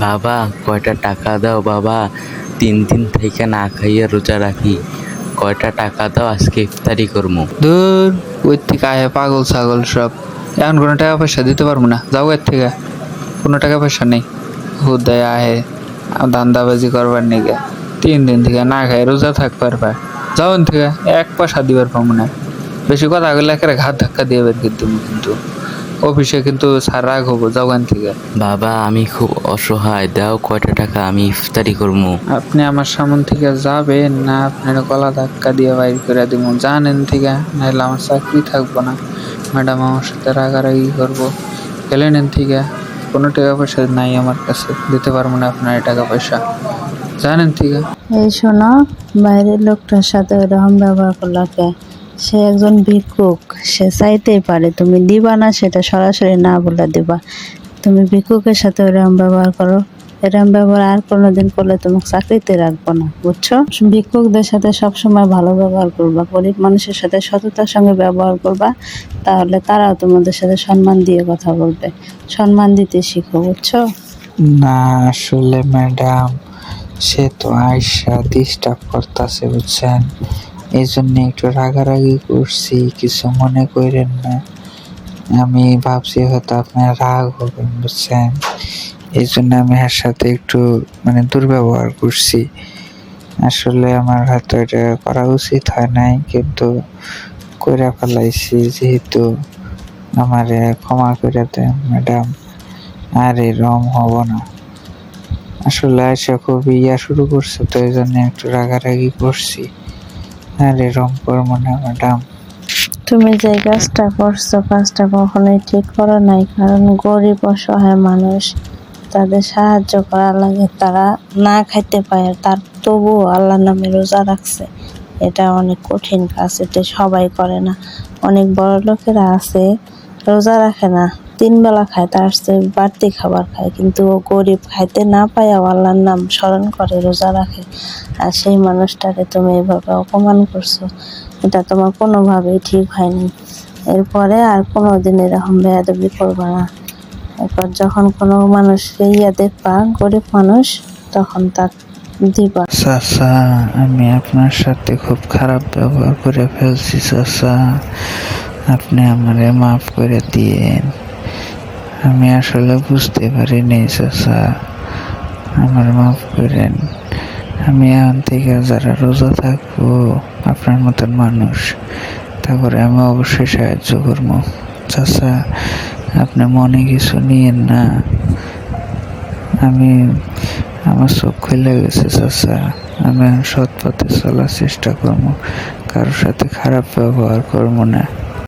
বাবা কয়টা টাকা দাও বাবা, 3 দিন থেকে না খাইয়া রোজা রাখি। কয়টা টাকা দাও, আজকে ইফতারি করবো। দূর, ওই থেকে আয় পাগল ছাগল সব। এখন কোনো টাকা পয়সা দিতে পারবো না, যাও এর থেকে। কোনো টাকা পয়সা নেই, হুদায় আহে ধান্দাবাজি করবার নিগে। 3 দিন থেকে না খাই রোজা থাকবার পায়, যাও এর থেকে। 1 পয়সা দিবার পাবো না। বেশি কথা বললে একেবারে ঘাত ধাক্কা দিয়ে বের করে দেবো কিন্তু। অফিসে কিন্তু স্যার রাগ হবো, যাও এখান থেকে। বাবা আমি খুব অসহায়, দাও কয়টা টাকা, আমি ইফতারি করবো। আপনি আমার সামন থেকে যাবেন না আপনার গলা ধাক্কা দিয়ে বাইর করে দিব, জানেন থেকে, নাহলে আমার চাকরি থাকবো না। ম্যাডাম আমার সাথে রাগারাগি করবো। গেলেন এন থেকে। কোনো টাকা পয়সা নাই আমার কাছে, দিতে পারবো না আপনার টাকা পয়সা, জানেন থেকে। এই শোনো, বাইরের লোকটার সাথে ওরকম ব্যবহার করলা কে? সে একজন ভিক্ষুক, সে চাইতেই পারে, তুমি দিবা না সেটা সরাসরি না বলে দিবা। তুমি ভিক্ষুকের সাথে ওরকম ব্যবহার করো, এরকম ব্যবহার আর কোনোদিন করলে তোমাকে চাকরিতে রাখবো না, বুঝছো? ভিক্ষুকদের সাথে সবসময় ভালো ব্যবহার করবা, গরিব মানুষের সাথে সততার সঙ্গে ব্যবহার করবা, তাহলে তারাও তোমাদের সাথে সম্মান দিয়ে কথা বলবে। সম্মান দিতে শিখো, বুঝছো? না আসলে ম্যাডাম, সে তো আয়সা ডিস্টার্ব করতেছে বুঝছেন, এই জন্য একটু রাগারাগি করছি, কিছু মনে করেন না। আমি ভাবছি হয়তো আপনার রাগ হবেন বুঝছেন, এই জন্য আমি এর সাথে একটু মানে দুর্ব্যবহার করছি। আসলে আমার হয়তো এটা করা উচিত হয় নাই, কিন্তু কইরা ফেলাইছি যেহেতু। আমারে ক্ষমা করে দেন ম্যাডাম, আর এরম হব না। আসলে আয়সা খুবই শুরু করছে, তো এই জন্য একটু রাগারাগি করছি। আর এরম করবো না ম্যাডাম। তুমি যে কাজটা করছো, কাজটা কখনোই ঠিক করো নাই, কারণ গরিব অসহায় মানুষ, তাদের সাহায্য করা লাগে। তারা না খাইতে পায়, তার তবুও আল্লাহর নামে রোজা রাখছে। এটা অনেক কঠিন কাজ, এটা সবাই করে না। অনেক বড় লোকেরা আছে রোজা রাখে না, 3 বেলা খায়, তার চেয়ে বাড়তি খাবার খায়, কিন্তু ও গরিব, খাইতে না পায়াও আল্লাহর নাম স্মরণ করে রোজা রাখে। আর সেই মানুষটাকে তুমি এভাবে অপমান করছো, এটা তোমার কোনোভাবেই ঠিক হয়নি। এরপরে আর কোনোদিন এরকম বেয়াদবি করবা না। এরপর যখন কোনো মানুষকে দেখবা, গরিব মানুষ, তখন তার দিবা। চাচা, আমি আপনার সাথে খুব খারাপ ব্যবহার করে ফেলছি চাচা, আপনি আমারে মাফ করে দিয়েন। আমি আসলে বুঝতে পারিনি চাচা, আমার মাফ করেন। আমি এখন থেকে যারা রোজা থাকবো, আপনার মতন মানুষ, তারপরে আমি অবশ্যই সাহায্য করবো। চাচা, আপনি মনে কিছু নিয়েন না, আমি আমার চোখ খুলে গেছে চাচা। আমি সৎ পথে চলার চেষ্টা করবো, কারোর সাথে খারাপ ব্যবহার করবো না।